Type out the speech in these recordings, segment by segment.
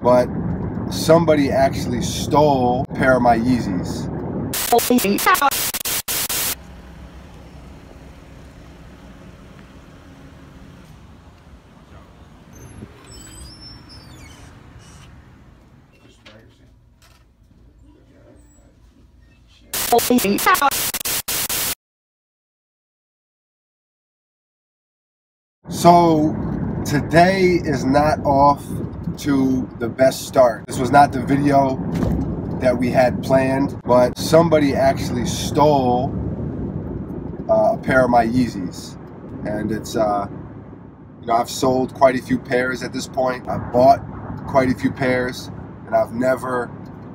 but somebody actually stole a pair of my Yeezys. So today is not off to the best start. This was not the video that we had planned, but somebody actually stole a pair of my Yeezys. And it's, you know, I've sold quite a few pairs at this point. I've bought quite a few pairs, and I've never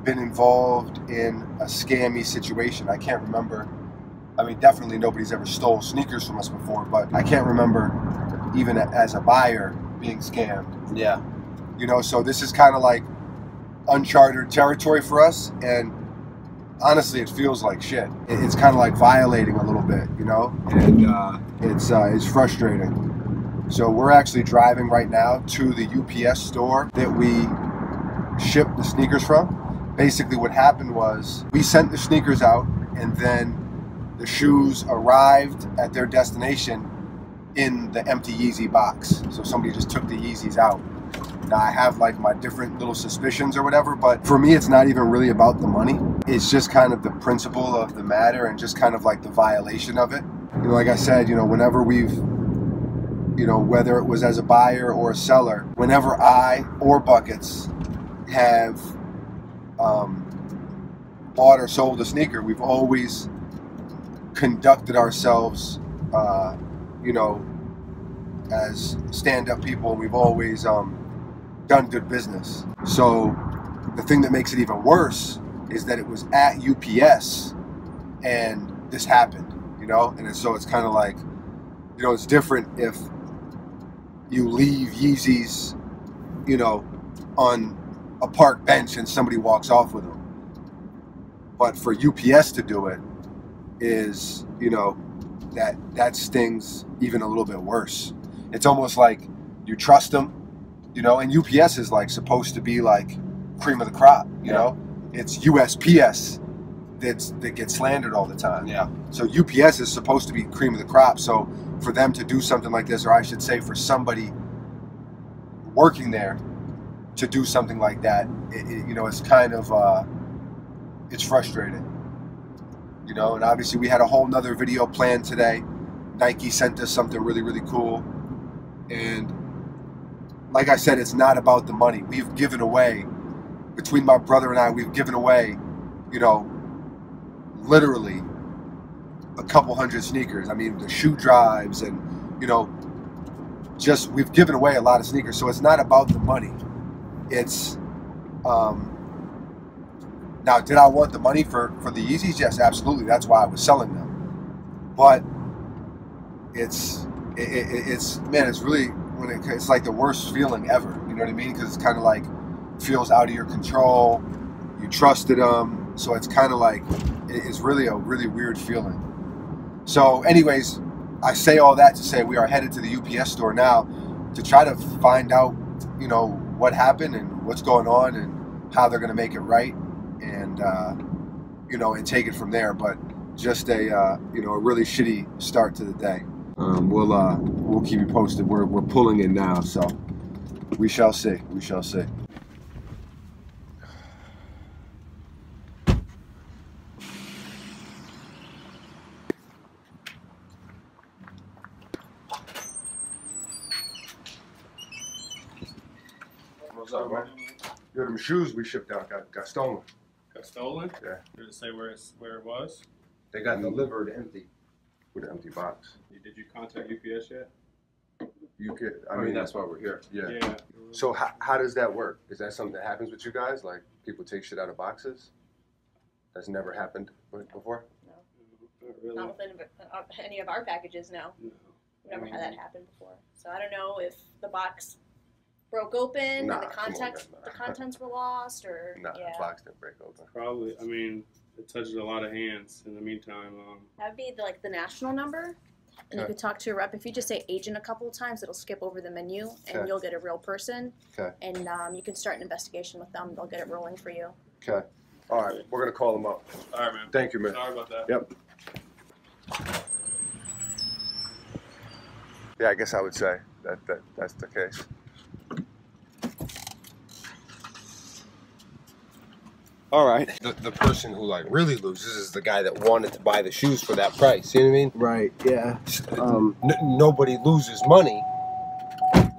been involved in a scammy situation. I can't remember. I mean, definitely nobody's ever stole sneakers from us before, but I can't remember even as a buyer being scammed. Yeah. You know, so this is kind of like uncharted territory for us, and honestly, it feels like shit. It's kind of like violating a little bit, you know, and it's frustrating. So we're actually driving right now to the UPS store that we shipped the sneakers from. Basically what happened was we sent the sneakers out, and then the shoes arrived at their destination in the empty Yeezy box. So somebody just took the Yeezys out. Now I have like my different little suspicions or whatever, but for me it's not even really about the money. It's just kind of the principle of the matter and just kind of like the violation of it. You know, like I said, you know, whenever we've, you know, whether it was as a buyer or a seller, whenever I or Buckets have bought or sold a sneaker, we've always conducted ourselves, you know, as stand-up people. We've always done good business. So the thing that makes it even worse is that it was at UPS and this happened, you know, and so it's kind of like, you know, it's different if you leave Yeezys, you know, on a park bench and somebody walks off with them. But for UPS to do it is, you know, that stings even a little bit worse. It's almost like you trust them, you know, and UPS is like supposed to be like cream of the crop, you know. It's USPS that gets slandered all the time. Yeah. So UPS is supposed to be cream of the crop. So for them to do something like this, or I should say for somebody working there to do something like that, you know, it's kind of, it's frustrating. You know, and obviously we had a whole nother video planned today. Nike sent us something really, really cool. And like I said, it's not about the money. We've given away, between my brother and I, we've given away, you know, literally a couple hundred sneakers. I mean, the shoe drives and, you know, just, we've given away a lot of sneakers. So it's not about the money. It's, now, did I want the money for the Yeezys? Yes, absolutely. That's why I was selling them. But it's man, it's really, it's like the worst feeling ever. You know what I mean? Because it's kind of like, feels out of your control. You trusted them. So it's kind of like, it's really a really weird feeling. So anyways, I say all that to say we are headed to the UPS store now to try to find out, you know, what happened and what's going on and how they're going to make it right. And you know, and take it from there. But just a you know, a really shitty start to the day. We'll keep you posted. We're pulling in now, so we shall see. We shall see. What's up, man? Yo, them shoes we shipped out got stolen. Got stolen? Yeah. Did it say where it was? They got delivered empty, with an empty box. Did you contact UPS yet? You could, I mean, that's why we're here. Yeah. So how does that work? Is that something that happens with you guys? Like, people take shit out of boxes? That's never happened before? No. Not really. Not with any of our packages, no. No. We've never had that happen before. So I don't know if the box broke open Nah, and the contents were lost, or Nah, yeah. the box didn't break open. Probably. I mean, it touches a lot of hands in the meantime. That would be like the national number. And you can talk to a rep. If you just say agent a couple of times, it'll skip over the menu, and you'll get a real person. Okay. And you can start an investigation with them. They'll get it rolling for you. Okay. All right. We're going to call them up. All right, man. Thank you, man. Sorry about that. Yep. Yeah, I guess I would say that's the case. All right. The person who like really loses is the guy that wanted to buy the shoes for that price. You know what I mean? Right. Yeah. Nobody loses money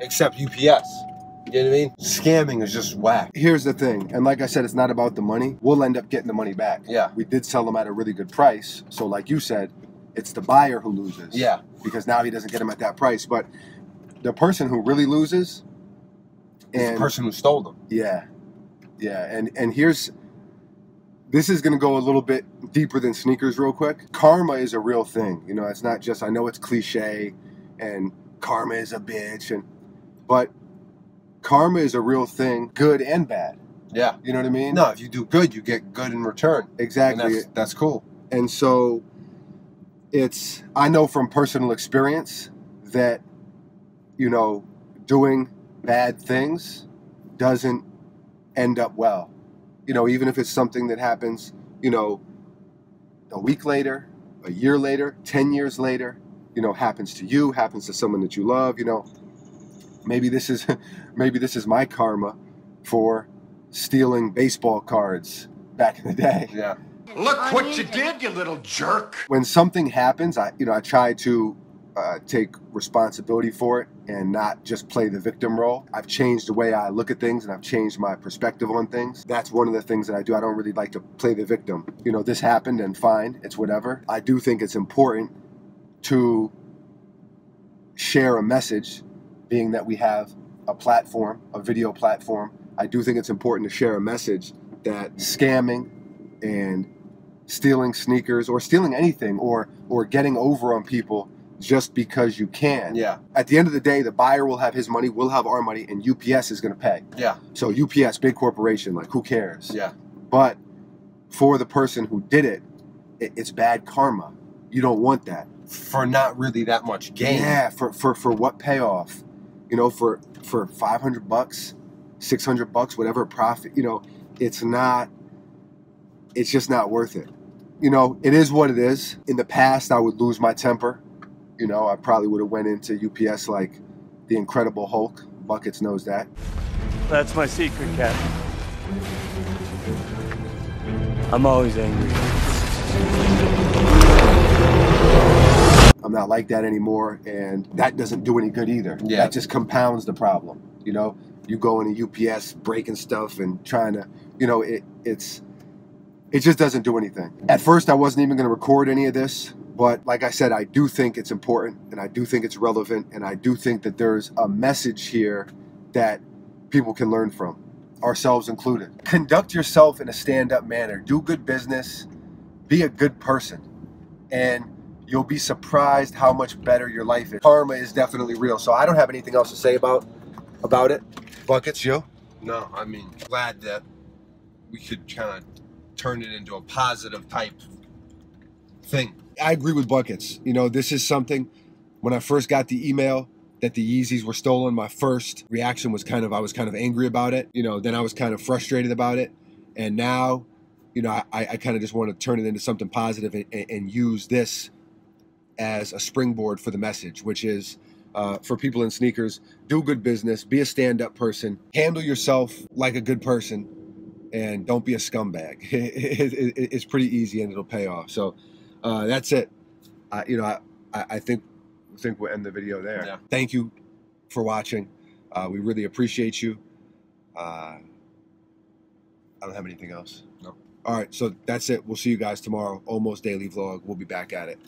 except UPS. You know what I mean? Scamming is just whack. Here's the thing, and like I said, it's not about the money. We'll end up getting the money back. Yeah. We did sell them at a really good price. So like you said, it's the buyer who loses. Yeah. Because now he doesn't get them at that price. But the person who really loses is the person who stole them. Yeah. Yeah. And this is going to go a little bit deeper than sneakers real quick. Karma is a real thing. You know, it's not just, I know it's cliche and karma is a bitch, but karma is a real thing, good and bad. Yeah. You know what I mean? No, if you do good, you get good in return. Exactly. And that's cool. And so I know from personal experience that, you know, doing bad things doesn't end up well. You know, even if it's something that happens, you know, a week later, a year later, 10 years later, you know, happens to you, happens to someone that you love, you know, maybe this is my karma for stealing baseball cards back in the day. Yeah. Look what you did, you little jerk. When something happens, I try to take responsibility for it and not just play the victim role. I've changed the way I look at things, and I've changed my perspective on things. That's one of the things that I do. I don't really like to play the victim. You know, this happened and fine, it's whatever. I do think it's important to share a message, being that we have a platform, a video platform. I do think it's important to share a message that scamming and stealing sneakers or stealing anything or getting over on people just because you can. Yeah. At the end of the day, the buyer will have his money, we'll have our money, and UPS is going to pay. Yeah. So UPS, big corporation, like who cares? Yeah. But for the person who did it, it's bad karma. You don't want that. For not really that much gain. Yeah, for what payoff? You know, for $500, $600, whatever profit, you know, it's just not worth it. You know, it is what it is. In the past, I would lose my temper. You know, I probably would have went into UPS like the Incredible Hulk. Buckets knows that. That's my secret, Captain. I'm always angry. I'm not like that anymore, and that doesn't do any good either. Yeah. That just compounds the problem. You know, you go into UPS breaking stuff and trying to, you know, it just doesn't do anything. At first, I wasn't even going to record any of this. But like I said, I do think it's important, and I do think it's relevant, and I do think that there's a message here that people can learn from, ourselves included. Conduct yourself in a stand-up manner. Do good business. Be a good person. And you'll be surprised how much better your life is. Karma is definitely real. So I don't have anything else to say about it. Buckets, you? No, I mean, glad that we could kind of turn it into a positive type thing. I agree with Buckets. You know, this is something, when I first got the email that the Yeezys were stolen, my first reaction was I was kind of angry about it. You know, then I was kind of frustrated about it. And now, you know, I kind of just want to turn it into something positive and use this as a springboard for the message, which is for people in sneakers, do good business, be a stand-up person, handle yourself like a good person, and don't be a scumbag. It's pretty easy and it'll pay off. So that's it. You know, I think we'll end the video there. Yeah. Thank you for watching. We really appreciate you. I don't have anything else. No. All right, so that's it. We'll see you guys tomorrow. Almost daily vlog. We'll be back at it.